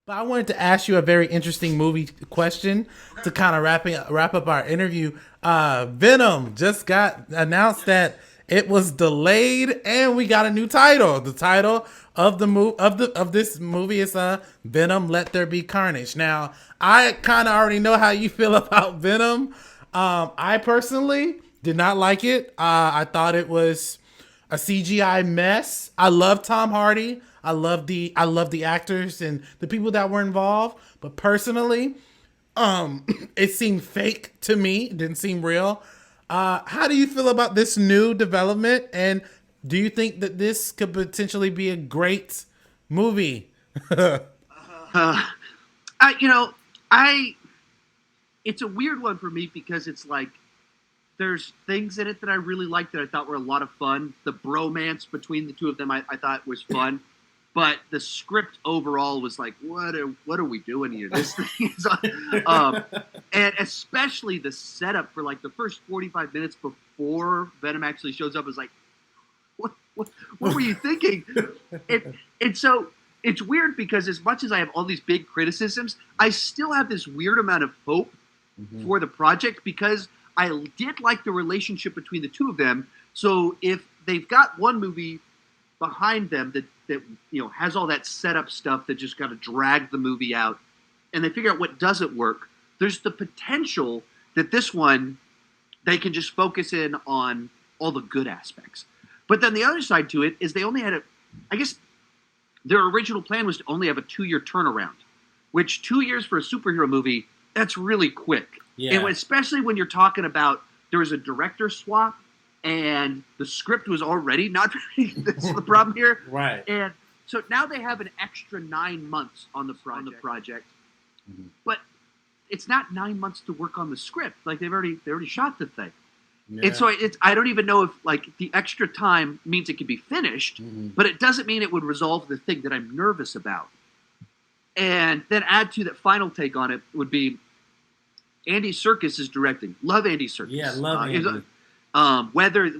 But I wanted to ask you a very interesting movie question to kind of wrap up our interview. Venom just got announced that it was delayed, and we got a new title. The title of the of this movie is Venom: Let There Be Carnage. Now, I kind of already know how you feel about Venom. I personally did not like it. I thought it was a CGI mess. I love Tom Hardy. I love the actors and the people that were involved. But personally, it seemed fake to me. It didn't seem real. How do you feel about this new development? And do you think that this could potentially be a great movie? Uh, I, you know, I it's a weird one for me because it's like there's things in it that I really liked that I thought were a lot of fun. The bromance between the two of them I thought was fun. But the script overall was like, what are we doing here? This thing is, and especially the setup for like the first 45 minutes before Venom actually shows up is like, what were you thinking? And so it's weird because as much as I have all these big criticisms, I still have this weird amount of hope for the project because I did like the relationship between the two of them. So if they've got one movie behind them that has all that setup stuff that just got to drag the movie out, and they figure out what doesn't work, there's the potential that this one they can just focus in on all the good aspects. But then the other side to it is they only had I guess their original plan was to only have a 2-year turnaround, which 2 years for a superhero movie, that's really quick. Yeah. And especially when you're talking about there was a director swap and the script was already not ready. That's the problem here. Right. And so now they have an extra 9 months on the project. Mhm. But it's not 9 months to work on the script. Like they already shot the thing. Yeah. And so I don't even know if like the extra time means it can be finished, but it doesn't mean it would resolve the thing that I'm nervous about. And then add to that final take on it would be Andy Serkis is directing. Love Andy Serkis. Yeah, love Andy. Whether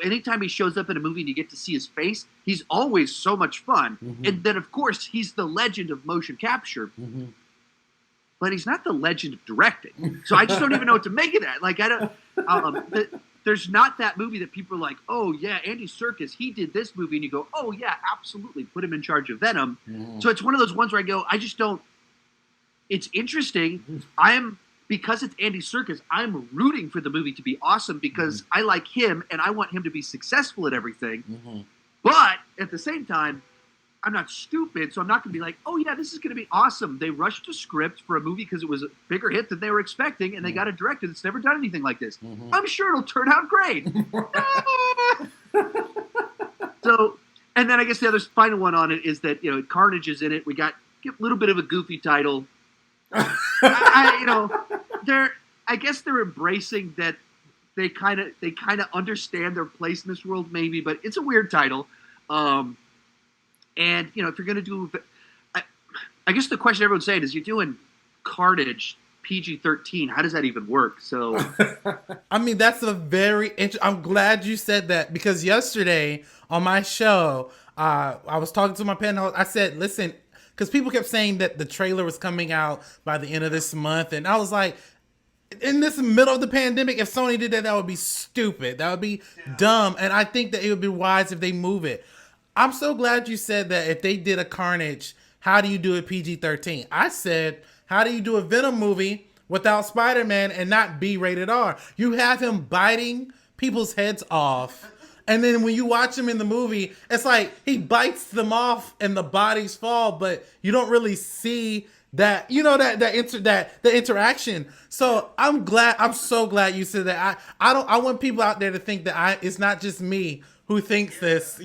anytime he shows up in a movie and you get to see his face, he's always so much fun. And then of course he's the legend of motion capture, but he's not the legend of directing. So I just don't even know what to make of that. Like I don't. There's not that movie that people are like, oh yeah, Andy Serkis, he did this movie, and you go, oh yeah, absolutely, put him in charge of Venom. So it's one of those ones where I go, I just don't. It's interesting. Because it's Andy Serkis, I'm rooting for the movie to be awesome because I like him and I want him to be successful at everything. But at the same time, I'm not stupid, so I'm not going to be like, oh yeah, this is going to be awesome. They rushed a script for a movie because it was a bigger hit than they were expecting, and they got a director that's never done anything like this. I'm sure it'll turn out great. So, and then I guess the other final one on it is that Carnage is in it. We got a little bit of a goofy title. I guess they're embracing that they kind of understand their place in this world, maybe, but it's a weird title. And if you're gonna do, I guess the question everyone's saying is, you're doing Carnage PG-13. How does that even work? So, I mean, that's a very I'm glad you said that because yesterday on my show, I was talking to my panel. I said, listen, because people kept saying that the trailer was coming out by the end of this month, and I was like, in this middle of the pandemic, if Sony did that, that would be stupid. That would be dumb, and I think that it would be wise if they move it. I'm so glad you said that. If they did a Carnage, how do you do a PG-13? I said, how do you do a Venom movie without Spider-Man and not be rated R? You have him biting people's heads off. And then when you watch him in the movie, it's like he bites them off and the bodies fall, but you don't really see that, the interaction. So I'm so glad you said that. I want people out there to think that it's not just me who thinks this,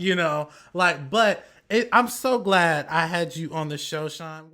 but I'm so glad I had you on the show, Sean.